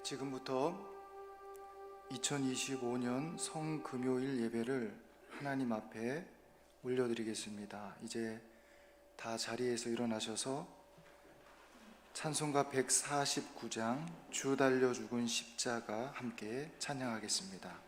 지금부터 2025년 성금요일 예배를 하나님 앞에 올려드리겠습니다. 이제 다 자리에서 일어나셔서 찬송가 149장 주 달려 죽은 십자가 함께 찬양하겠습니다.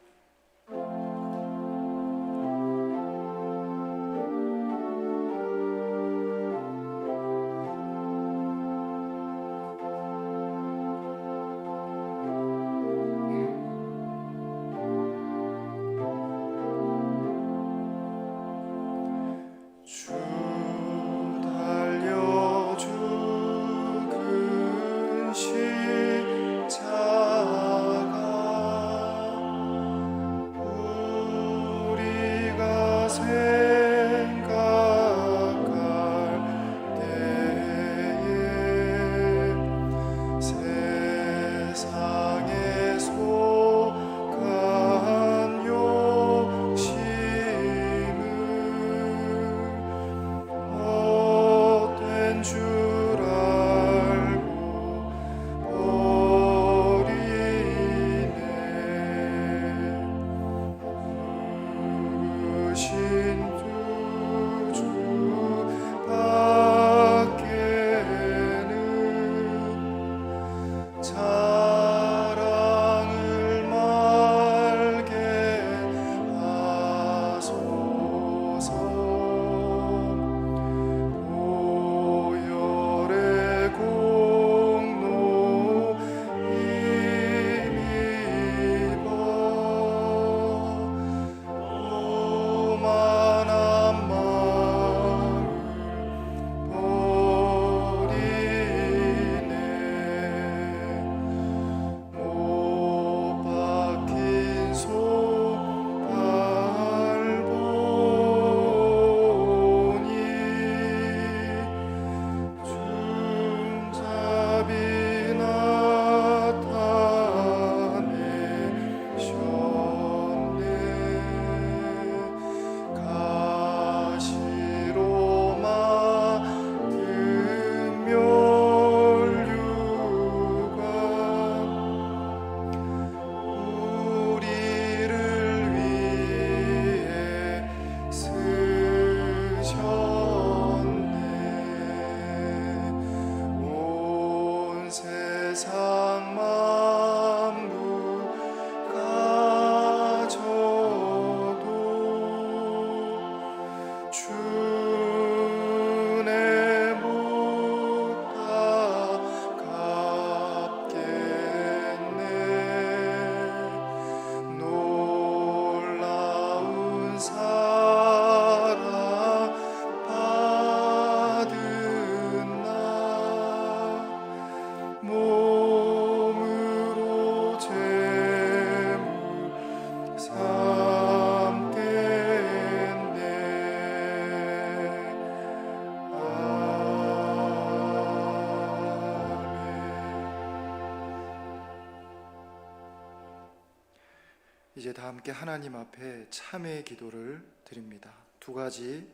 이제 다 함께 하나님 앞에 참회의 기도를 드립니다. 두 가지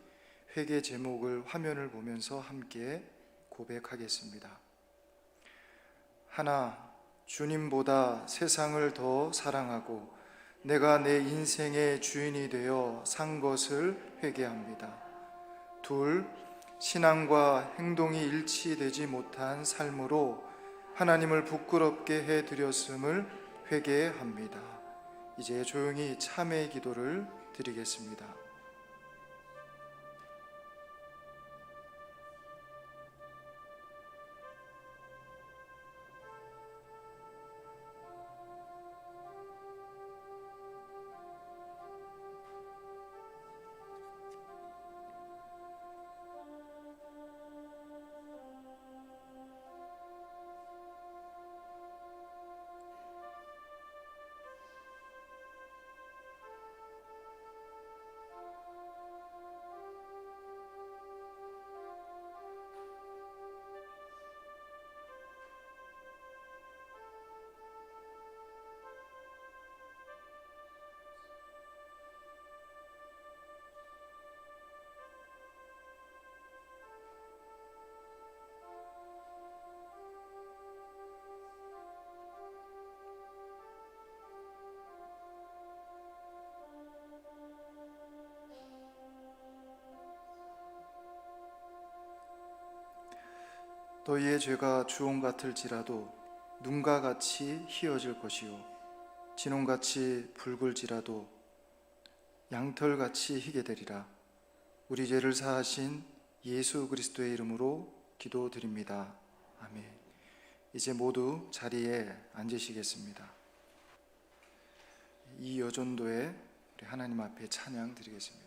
회개 제목을 화면을 보면서 함께 고백하겠습니다. 하나, 주님보다 세상을 더 사랑하고 내가 내 인생의 주인이 되어 산 것을 회개합니다. 둘, 신앙과 행동이 일치되지 못한 삶으로 하나님을 부끄럽게 해드렸음을 회개합니다. 이제 조용히 참회의 기도를 드리겠습니다. 너희의 죄가 주홍 같을지라도 눈과 같이 희어질 것이요 진홍같이 붉을지라도 양털같이 희게 되리라. 우리 죄를 사하신 예수 그리스도의 이름으로 기도드립니다. 아멘. 이제 모두 자리에 앉으시겠습니다. 이 여전도에 우리 하나님 앞에 찬양 드리겠습니다.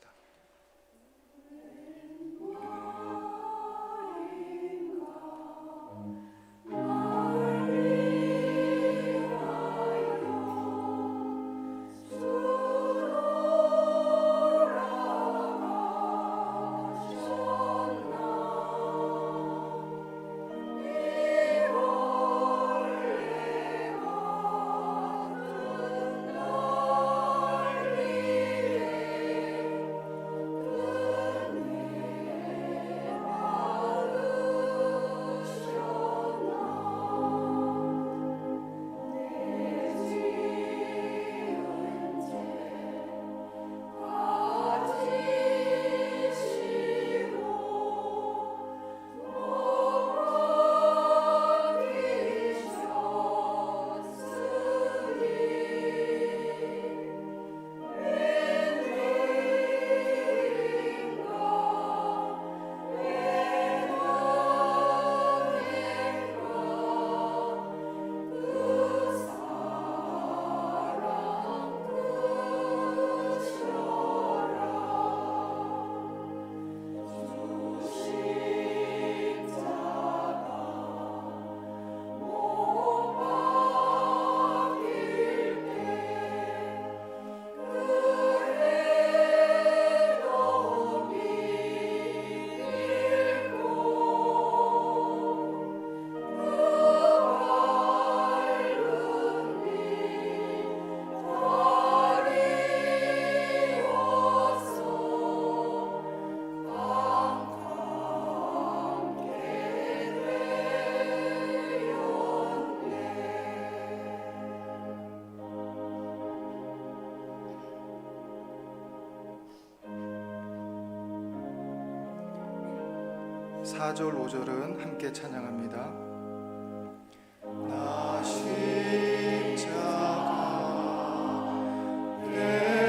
사 절 5절은 함께 찬양합니다. 나 십자가 내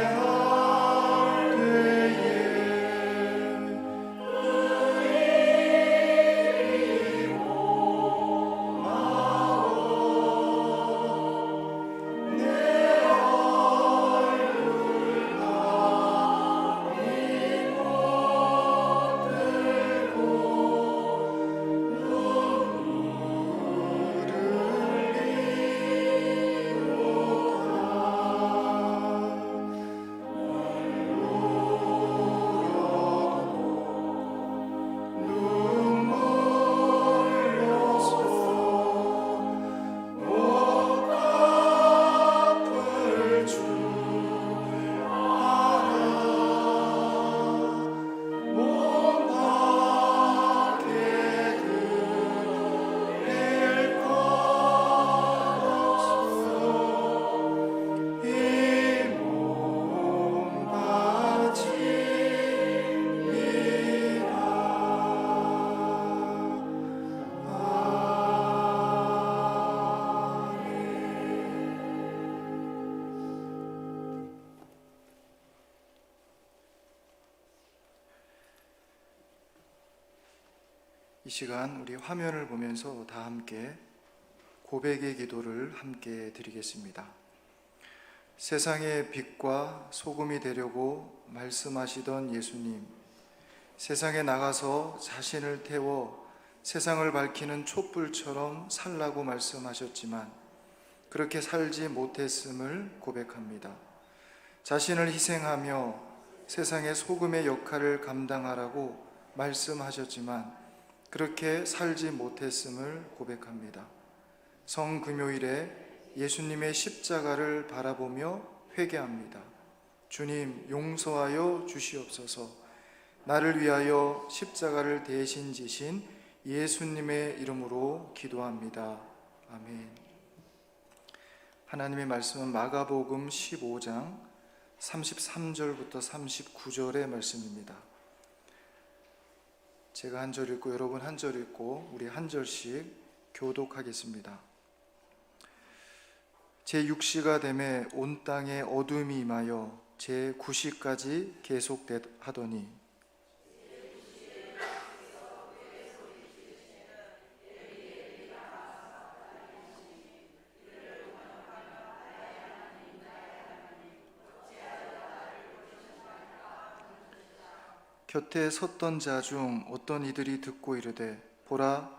이 시간 우리 화면을 보면서 다 함께 고백의 기도를 함께 드리겠습니다. 세상의 빛과 소금이 되려고 말씀하시던 예수님, 세상에 나가서 자신을 태워 세상을 밝히는 촛불처럼 살라고 말씀하셨지만 그렇게 살지 못했음을 고백합니다. 자신을 희생하며 세상의 소금의 역할을 감당하라고 말씀하셨지만 그렇게 살지 못했음을 고백합니다. 성금요일에 예수님의 십자가를 바라보며 회개합니다. 주님, 용서하여 주시옵소서. 나를 위하여 십자가를 대신 지신 예수님의 이름으로 기도합니다. 아멘. 하나님의 말씀은 마가복음 15장 33절부터 39절의 말씀입니다. 제가 한 절 읽고 여러분 한 절 읽고 우리 한 절씩 교독하겠습니다. 제6시가 되매 온 땅에 어둠이 임하여 제9시까지 계속하더니 곁에 섰던 자 중 어떤 이들이 듣고 이르되 보라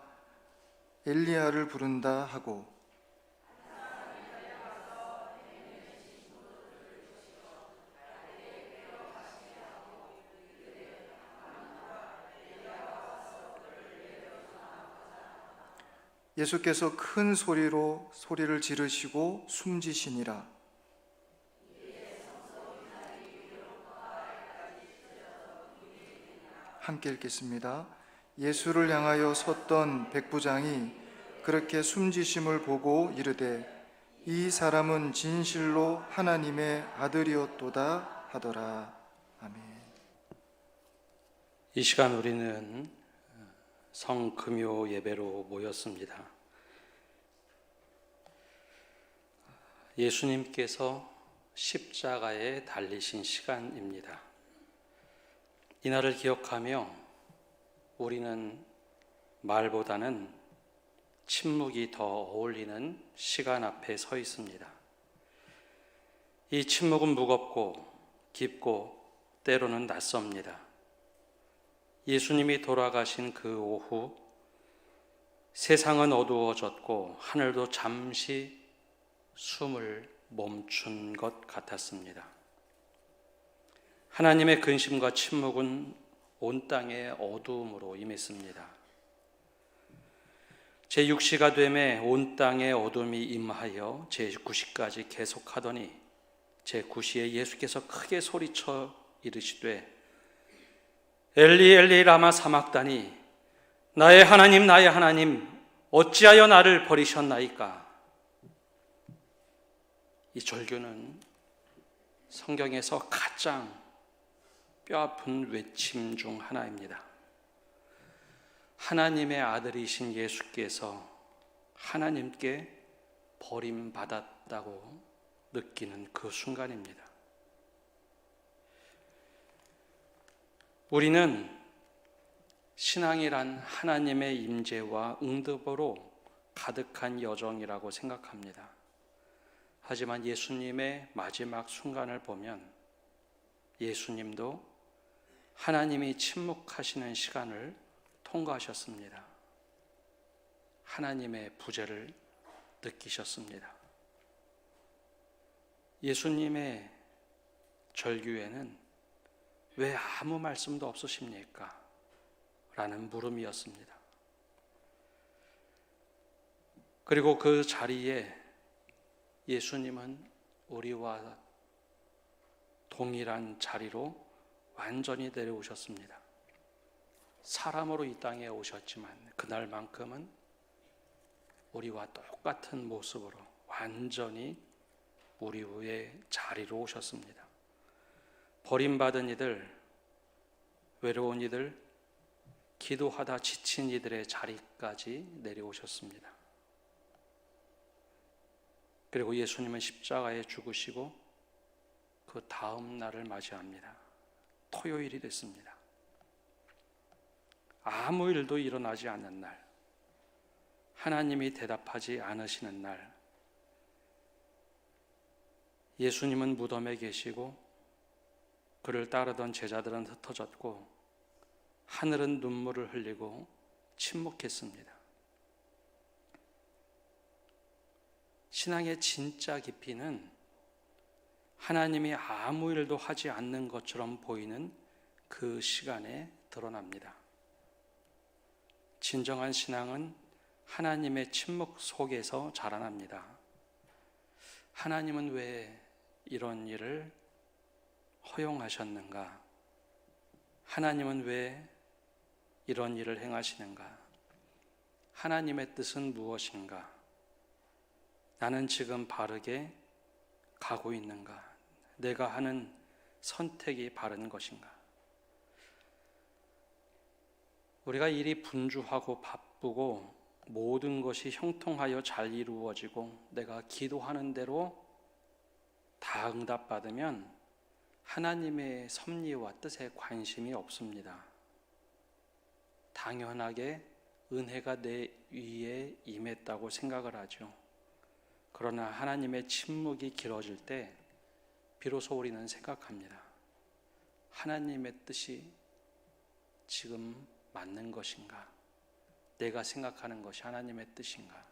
엘리야를 부른다 하고 예수께서 큰 소리를 지르시고 숨지시니라. 함께 읽겠습니다. 예수를 향하여 섰던 백부장이 그렇게 숨지심을 보고 이르되 이 사람은 진실로 하나님의 아들이었도다 하더라. 아멘. 이 시간 우리는 성금요 예배로 모였습니다. 예수님께서 십자가에 달리신 시간입니다. 이날을 기억하며 우리는 말보다는 침묵이 더 어울리는 시간 앞에 서 있습니다. 이 침묵은 무겁고 깊고 때로는 낯섭니다. 예수님이 돌아가신 그 오후 세상은 어두워졌고 하늘도 잠시 숨을 멈춘 것 같았습니다. 하나님의 근심과 침묵은 온 땅의 어두움으로 임했습니다. 제6시가 되매 온 땅의 어둠이 임하여 제9시까지 계속하더니 제9시에 예수께서 크게 소리쳐 이르시되 엘리 엘리 라마 사막다니 나의 하나님 어찌하여 나를 버리셨나이까. 이 절규는 성경에서 가장 뼈아픈 외침 중 하나입니다. 하나님의 아들이신 예수께서 하나님께 버림받았다고 느끼는 그 순간입니다. 우리는 신앙이란 하나님의 임재와 응답으로 가득한 여정이라고 생각합니다. 하지만 예수님의 마지막 순간을 보면 예수님도 하나님이 침묵하시는 시간을 통과하셨습니다. 하나님의 부재를 느끼셨습니다. 예수님의 절규에는 왜 아무 말씀도 없으십니까? 라는 물음이었습니다. 그리고 그 자리에 예수님은 우리와 동일한 자리로 완전히 내려오셨습니다. 사람으로 이 땅에 오셨지만 그날만큼은 우리와 똑같은 모습으로 완전히 우리의 자리로 오셨습니다. 버림받은 이들, 외로운 이들, 기도하다 지친 이들의 자리까지 내려오셨습니다. 그리고 예수님은 십자가에 죽으시고 그 다음 날을 맞이합니다. 토요일이 됐습니다. 아무 일도 일어나지 않는 날, 하나님이 대답하지 않으시는 날, 예수님은 무덤에 계시고 그를 따르던 제자들은 흩어졌고 하늘은 눈물을 흘리고 침묵했습니다. 신앙의 진짜 깊이는 하나님이 아무 일도 하지 않는 것처럼 보이는 그 시간에 드러납니다. 진정한 신앙은 하나님의 침묵 속에서 자라납니다. 하나님은 왜 이런 일을 허용하셨는가? 하나님은 왜 이런 일을 행하시는가? 하나님의 뜻은 무엇인가? 나는 지금 바르게 가고 있는가? 내가 하는 선택이 바른 것인가? 우리가 일이 분주하고 바쁘고 모든 것이 형통하여 잘 이루어지고 내가 기도하는 대로 다 응답받으면 하나님의 섭리와 뜻에 관심이 없습니다. 당연하게 은혜가 내 위에 임했다고 생각을 하죠. 그러나 하나님의 침묵이 길어질 때 비로소 우리는 생각합니다. 하나님의 뜻이 지금 맞는 것인가? 내가 생각하는 것이 하나님의 뜻인가?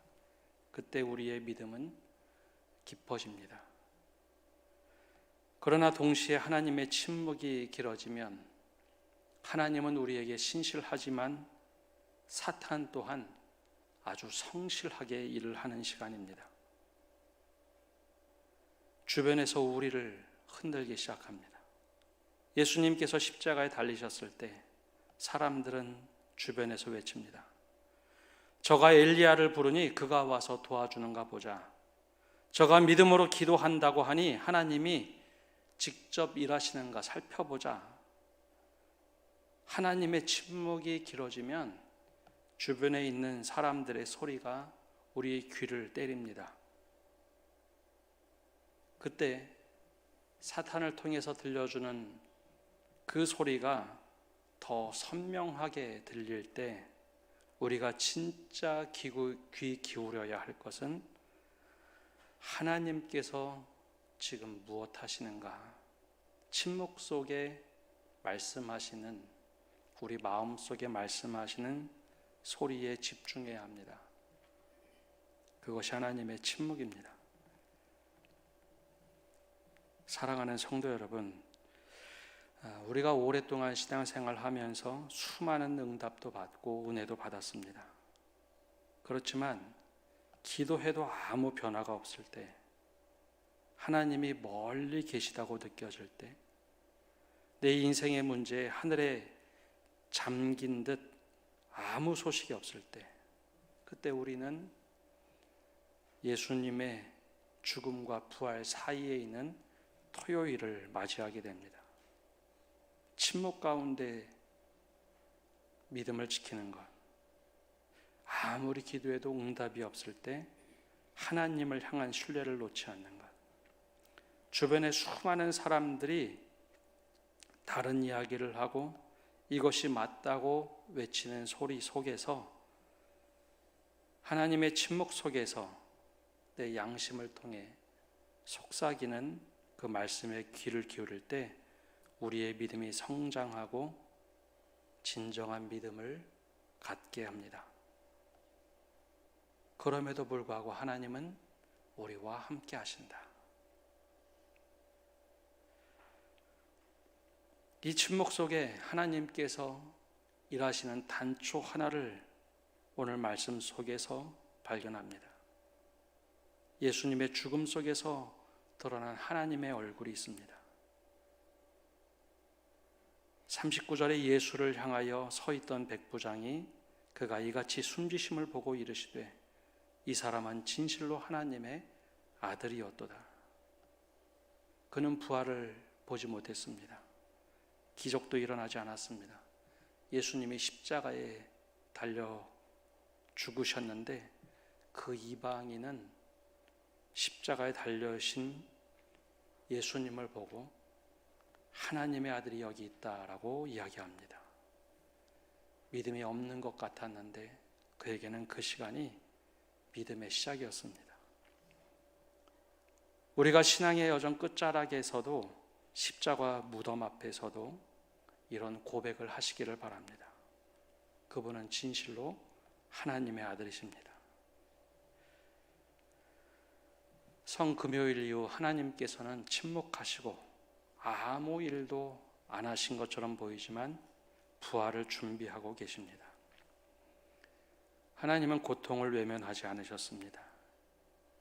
그때 우리의 믿음은 깊어집니다. 그러나 동시에 하나님의 침묵이 길어지면 하나님은 우리에게 신실하지만 사탄 또한 아주 성실하게 일을 하는 시간입니다. 주변에서 우리를 흔들기 시작합니다. 예수님께서 십자가에 달리셨을 때 사람들은 주변에서 외칩니다. 저가 엘리야를 부르니 그가 와서 도와주는가 보자. 저가 믿음으로 기도한다고 하니 하나님이 직접 일하시는가 살펴보자. 하나님의 침묵이 길어지면 주변에 있는 사람들의 소리가 우리의 귀를 때립니다. 그때 사탄을 통해서 들려주는 그 소리가 더 선명하게 들릴 때 우리가 진짜 귀 기울여야 할 것은 하나님께서 지금 무엇 하시는가? 침묵 속에 말씀하시는, 우리 마음 속에 말씀하시는 소리에 집중해야 합니다. 그것이 하나님의 침묵입니다. 사랑하는 성도 여러분, 우리가 오랫동안 신앙생활을 하면서 수많은 응답도 받고 은혜도 받았습니다. 그렇지만 기도해도 아무 변화가 없을 때, 하나님이 멀리 계시다고 느껴질 때, 내 인생의 문제에 하늘에 잠긴 듯 아무 소식이 없을 때, 그때 우리는 예수님의 죽음과 부활 사이에 있는 토요일을 맞이하게 됩니다. 침묵 가운데 믿음을 지키는 것, 아무리 기도해도 응답이 없을 때 하나님을 향한 신뢰를 놓지 않는 것, 주변에 수많은 사람들이 다른 이야기를 하고 이것이 맞다고 외치는 소리 속에서, 하나님의 침묵 속에서 내 양심을 통해 속삭이는 그 말씀에 귀를 기울일 때 우리의 믿음이 성장하고 진정한 믿음을 갖게 합니다. 그럼에도 불구하고 하나님은 우리와 함께 하신다. 이 침묵 속에 하나님께서 일하시는 단초 하나를 오늘 말씀 속에서 발견합니다. 예수님의 죽음 속에서 드러난 하나님의 얼굴이 있습니다. 39절에 예수를 향하여 서 있던 백부장이 그가 이같이 숨지심을 보고 이르시되 이 사람은 진실로 하나님의 아들이었도다. 그는 부활을 보지 못했습니다. 기적도 일어나지 않았습니다. 예수님이 십자가에 달려 죽으셨는데 그 이방인은 십자가에 달려신 예수님을 보고 하나님의 아들이 여기 있다라고 이야기합니다. 믿음이 없는 것 같았는데 그에게는 그 시간이 믿음의 시작이었습니다. 우리가 신앙의 여정 끝자락에서도 십자가 무덤 앞에서도 이런 고백을 하시기를 바랍니다. 그분은 진실로 하나님의 아들이십니다. 성금요일 이후 하나님께서는 침묵하시고 아무 일도 안 하신 것처럼 보이지만 부활을 준비하고 계십니다. 하나님은 고통을 외면하지 않으셨습니다.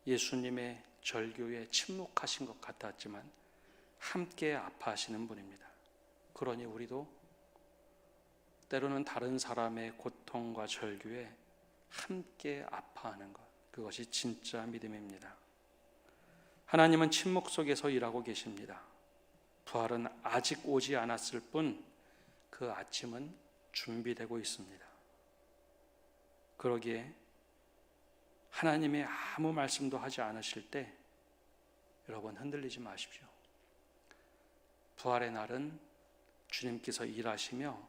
예수님의 절규에 침묵하신 것 같았지만 함께 아파하시는 분입니다. 그러니 우리도 때로는 다른 사람의 고통과 절규에 함께 아파하는 것, 그것이 진짜 믿음입니다. 하나님은 침묵 속에서 일하고 계십니다. 부활은 아직 오지 않았을 뿐 그 아침은 준비되고 있습니다. 그러기에 하나님이 아무 말씀도 하지 않으실 때 여러분 흔들리지 마십시오. 부활의 날은 주님께서 일하시며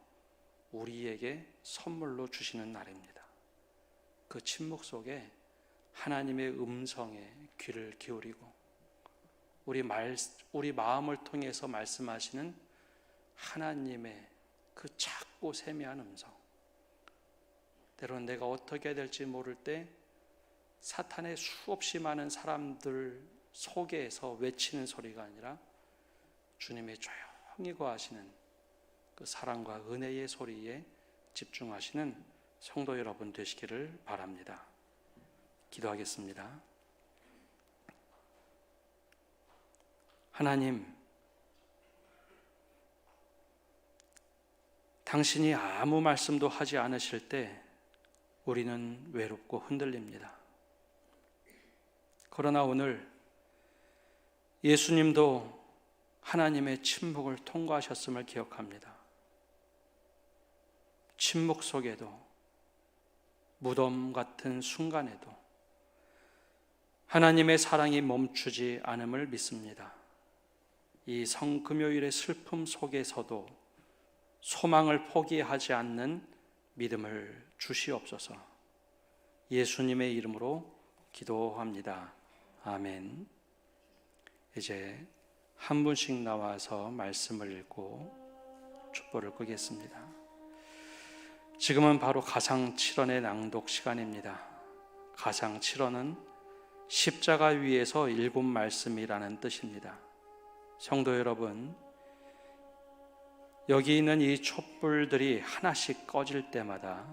우리에게 선물로 주시는 날입니다. 그 침묵 속에 하나님의 음성에 귀를 기울이고 우리 마음을 통해서 말씀하시는 하나님의 그 작고 세미한 음성, 때로는 내가 어떻게 해야 될지 모를 때 사탄의 수없이 많은 사람들 속에서 외치는 소리가 아니라 주님의 조용히 거하시는 그 사랑과 은혜의 소리에 집중하시는 성도 여러분 되시기를 바랍니다. 기도하겠습니다. 하나님, 당신이 아무 말씀도 하지 않으실 때 우리는 외롭고 흔들립니다. 그러나 오늘 예수님도 하나님의 침묵을 통과하셨음을 기억합니다. 침묵 속에도, 무덤 같은 순간에도 하나님의 사랑이 멈추지 않음을 믿습니다. 이 성금요일의 슬픔 속에서도 소망을 포기하지 않는 믿음을 주시옵소서. 예수님의 이름으로 기도합니다. 아멘. 이제 한 분씩 나와서 말씀을 읽고 촛불을 끄겠습니다. 지금은 바로 가상 7원의 낭독 시간입니다. 가상 7원은 십자가 위에서 일곱 말씀이라는 뜻입니다. 성도 여러분, 여기 있는 이 촛불들이 하나씩 꺼질 때마다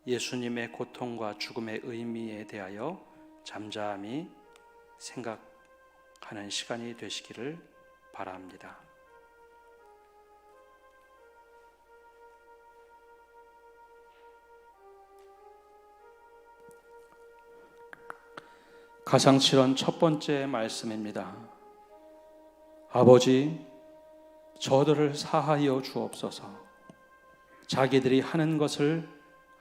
예수님의 고통과 죽음의 의미에 대하여 잠잠히 생각하는 시간이 되시기를 바랍니다. 가상 7원 첫 번째 말씀입니다. 아버지, 저들을 사하여 주옵소서. 자기들이 하는 것을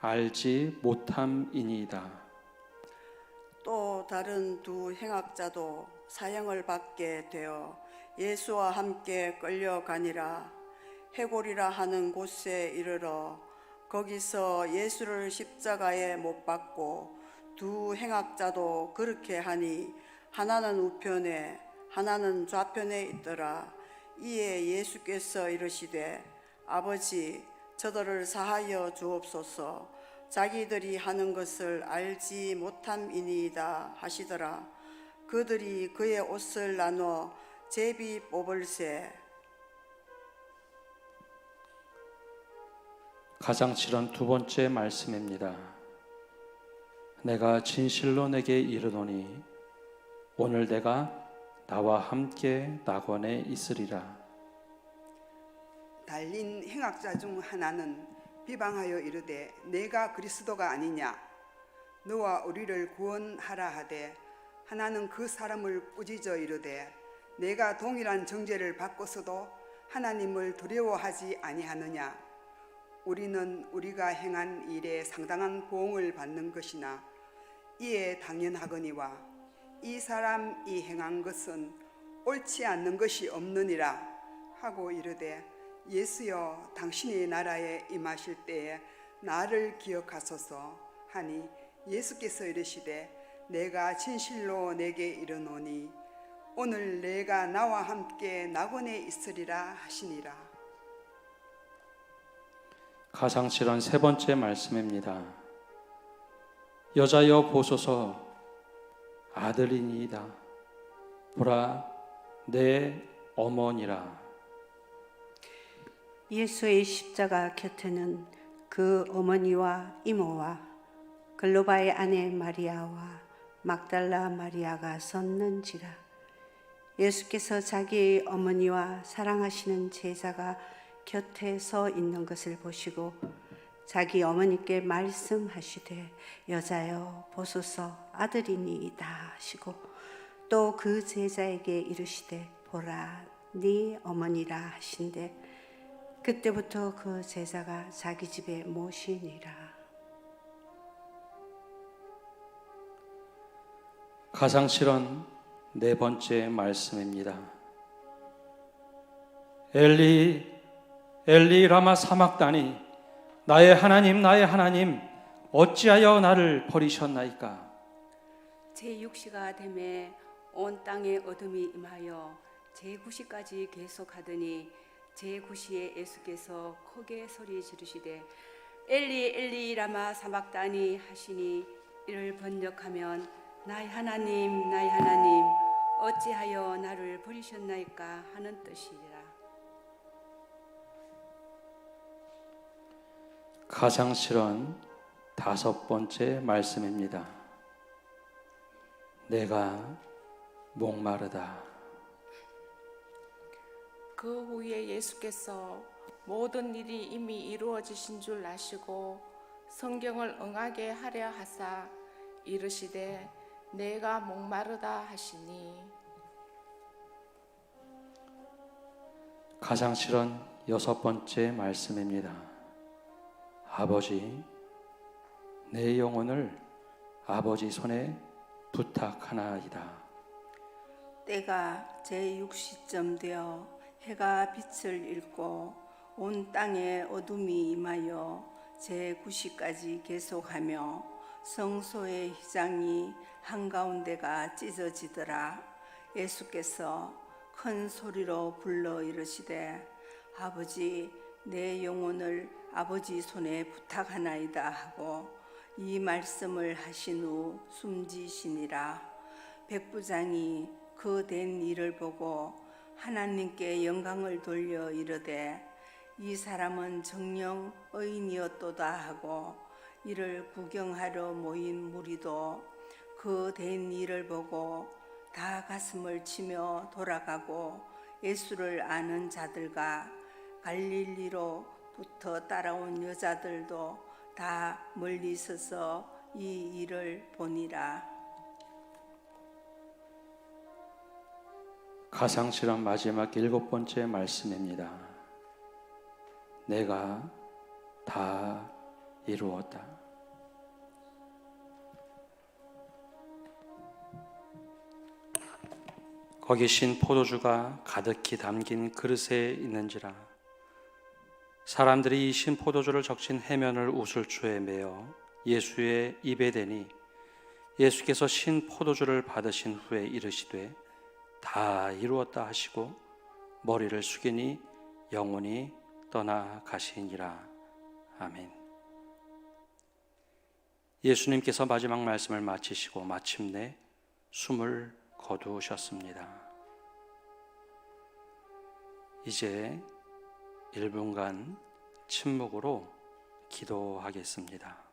알지 못함이니이다. 또 다른 두 행악자도 사형을 받게 되어 예수와 함께 끌려가니라. 해골이라 하는 곳에 이르러 거기서 예수를 십자가에 못 박고 두 행악자도 그렇게 하니 하나는 우편에 하나는 좌편에 있더라. 이에 예수께서 이르시되 아버지, 저들을 사하여 주옵소서. 자기들이 하는 것을 알지 못함이니이다 하시더라. 그들이 그의 옷을 나눠 제비 뽑을새. 가상 7원 두 번째 말씀입니다. 내가 진실로 내게 이르노니 오늘 내가 나와 함께 낙원에 있으리라. 달린 행악자 중 하나는 비방하여 이르되 내가 그리스도가 아니냐. 너와 우리를 구원하라 하되 하나는 그 사람을 꾸짖어 이르되 내가 동일한 정죄를 받고서도 하나님을 두려워하지 아니하느냐. 우리는 우리가 행한 일에 상당한 보응을 받는 것이나 이에 당연하거니와 이 사람이 행한 것은 옳지 않는 것이 없느니라 하고 이르되 예수여, 당신의 나라에 임하실 때에 나를 기억하소서 하니 예수께서 이르시되 내가 진실로 내게 이르노니 오늘 내가 나와 함께 낙원에 있으리라 하시니라. 가상 7원 세 번째 말씀입니다. 여자여 보소서, 아들이니이다. 보라, 내 어머니라. 예수의 십자가 곁에는 그 어머니와 이모와 글로바의 아내 마리아와 막달라 마리아가 섰는지라. 예수께서 자기의 어머니와 사랑하시는 제자가 곁에 서 있는 것을 보시고 자기 어머니께 말씀하시되 여자여 보소서, 아들이니이다 하시고 또 그 제자에게 이르시되 보라, 네 어머니라 하신대 그때부터 그 제자가 자기 집에 모시니라. 가상실현 네 번째 말씀입니다. 엘리 엘리 라마 사막다니 나의 하나님 어찌하여 나를 버리셨나이까. 제6시가 되매 온 땅에 어둠이 임하여 제9시까지 계속하더니 제9시에 예수께서 크게 소리 지르시되 엘리 엘리 라마 사막다니 하시니 이를 번역하면 나의 하나님 어찌하여 나를 버리셨나이까 하는 뜻이라. 가상실현 다섯 번째 말씀입니다. 내가 목마르다. 그 후에 예수께서 모든 일이 이미 이루어지신 줄 아시고 성경을 응하게 하려 하사 이르시되 내가 목마르다 하시니. 가상실현 여섯 번째 말씀입니다. 아버지, 내 영혼을 아버지 손에 부탁하나이다. 때가 제6시쯤 되어 해가 빛을 잃고 온 땅에 어둠이 임하여 제9시까지 계속하며 성소의 휘장이 한가운데가 찢어지더라. 예수께서 큰 소리로 불러 이르시되 아버지, 내 영혼을 아버지 손에 부탁하나이다 하고 이 말씀을 하신 후 숨지시니라. 백부장이 그 된 일을 보고 하나님께 영광을 돌려 이르되 이 사람은 정녕 의인이었도다 하고 이를 구경하러 모인 무리도 그 된 일을 보고 다 가슴을 치며 돌아가고 예수를 아는 자들과 갈릴리로부터 따라온 여자들도 다 멀리 서서 이 일을 보니라. 가상실현 마지막 일곱 번째 말씀입니다. 내가 다 이루었다. 거기 신 포도주가 가득히 담긴 그릇에 있는지라. 사람들이 이 신 포도주를 적신 해면을 우슬초에 매어 예수의 입에 대니 예수께서 신 포도주를 받으신 후에 이르시되 다 이루었다 하시고 머리를 숙이니 영원히 떠나가시니라. 아멘. 예수님께서 마지막 말씀을 마치시고 마침내 숨을 거두셨습니다. 이제 1분간 침묵으로 기도하겠습니다.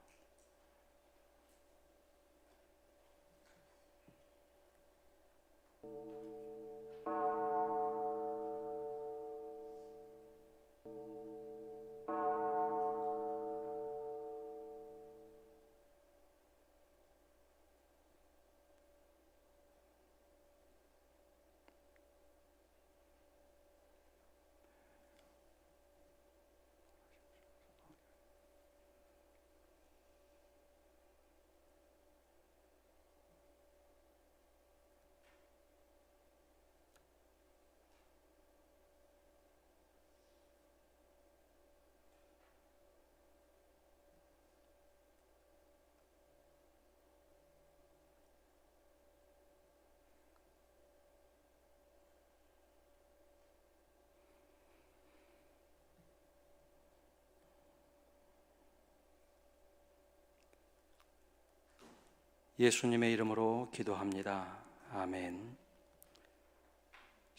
예수님의 이름으로 기도합니다. 아멘.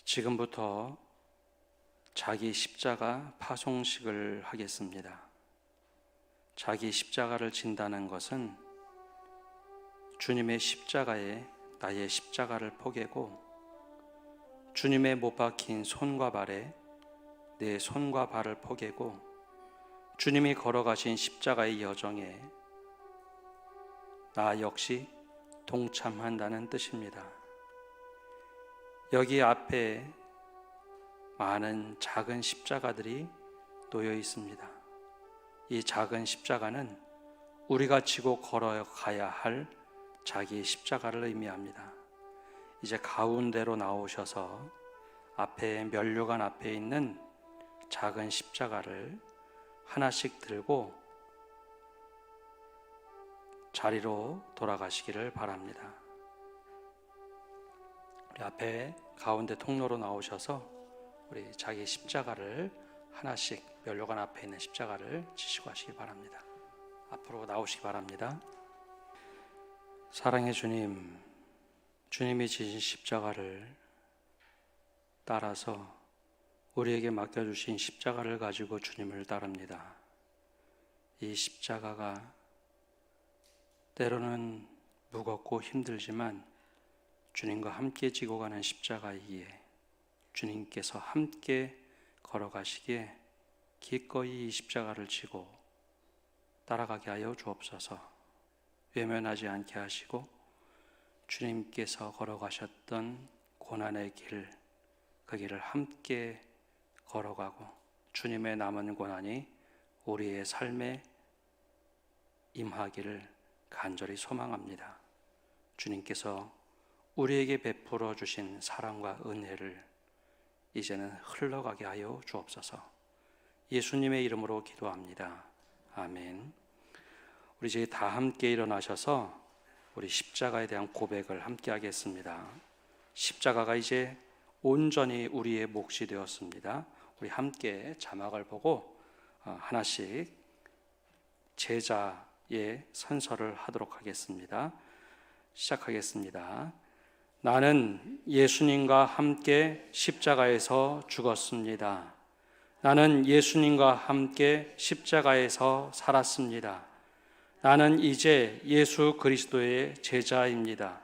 지금부터 자기 십자가 파송식을 하겠습니다. 자기 십자가를 진다는 것은 주님의 십자가에 나의 십자가를 포개고 주님의 못 박힌 손과 발에 내 손과 발을 포개고 주님이 걸어가신 십자가의 여정에 나 역시 동참한다는 뜻입니다. 여기 앞에 많은 작은 십자가들이 놓여 있습니다. 이 작은 십자가는 우리가 지고 걸어가야 할 자기의 십자가를 의미합니다. 이제 가운데로 나오셔서 앞에 면류관 앞에 있는 작은 십자가를 하나씩 들고 자리로 돌아가시기를 바랍니다. 우리 앞에 가운데 통로로 나오셔서 우리 자기 십자가를 하나씩 면류관 앞에 있는 십자가를 지시고 하시기 바랍니다. 앞으로 나오시기 바랍니다. 사랑의 주님, 주님이 지신 십자가를 따라서 우리에게 맡겨주신 십자가를 가지고 주님을 따릅니다. 이 십자가가 때로는 무겁고 힘들지만 주님과 함께 지고 가는 십자가이기에 주님께서 함께 걸어가시기에 기꺼이 이 십자가를 지고 따라가게 하여 주옵소서. 외면하지 않게 하시고 주님께서 걸어가셨던 고난의 길, 그 길을 함께 걸어가고 주님의 남은 고난이 우리의 삶에 임하기를 간절히 소망합니다. 주님께서 우리에게 베풀어 주신 사랑과 은혜를 이제는 흘러가게 하여 주옵소서. 예수님의 이름으로 기도합니다. 아멘. 우리 이제 다 함께 일어나셔서 우리 십자가에 대한 고백을 함께 하겠습니다. 십자가가 이제 온전히 우리의 몫이 되었습니다. 우리 함께 자막을 보고 하나씩 제자의 선서를 하도록 하겠습니다. 시작하겠습니다. 나는 예수님과 함께 십자가에서 죽었습니다. 나는 예수님과 함께 십자가에서 살았습니다. 나는 이제 예수 그리스도의 제자입니다.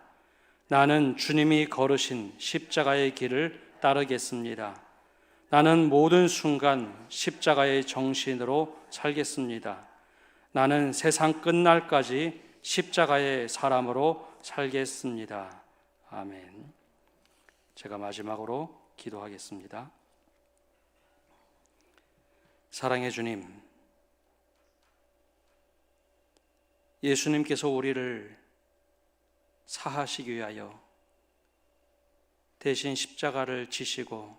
나는 주님이 걸으신 십자가의 길을 따르겠습니다. 나는 모든 순간 십자가의 정신으로 살겠습니다. 나는 세상 끝날까지 십자가의 사람으로 살겠습니다. 아멘. 제가 마지막으로 기도하겠습니다. 사랑의 주님, 예수님께서 우리를 사하시기 위하여 대신 십자가를 지시고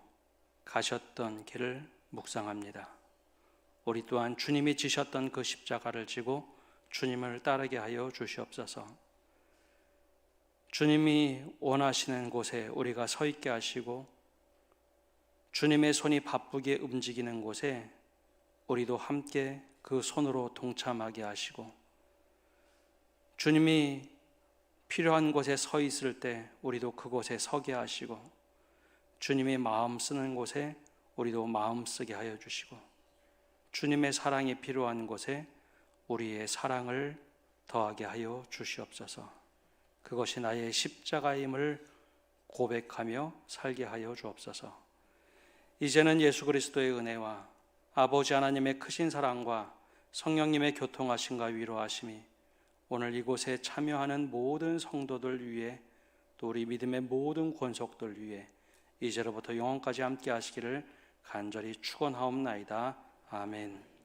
가셨던 길을 묵상합니다. 우리 또한 주님이 지셨던 그 십자가를 지고 주님을 따르게 하여 주시옵소서. 주님이 원하시는 곳에 우리가 서 있게 하시고 주님의 손이 바쁘게 움직이는 곳에 우리도 함께 그 손으로 동참하게 하시고 주님이 필요한 곳에 서 있을 때 우리도 그곳에 서게 하시고 주님이 마음 쓰는 곳에 우리도 마음 쓰게 하여 주시고 주님의 사랑이 필요한 곳에 우리의 사랑을 더하게 하여 주시옵소서. 그것이 나의 십자가임을 고백하며 살게 하여 주옵소서. 이제는 예수 그리스도의 은혜와 아버지 하나님의 크신 사랑과 성령님의 교통하심과 위로하심이 오늘 이곳에 참여하는 모든 성도들 위해 또 우리 믿음의 모든 권속들 위해 이제로부터 영원까지 함께 하시기를 간절히 축원하옵나이다. 아멘.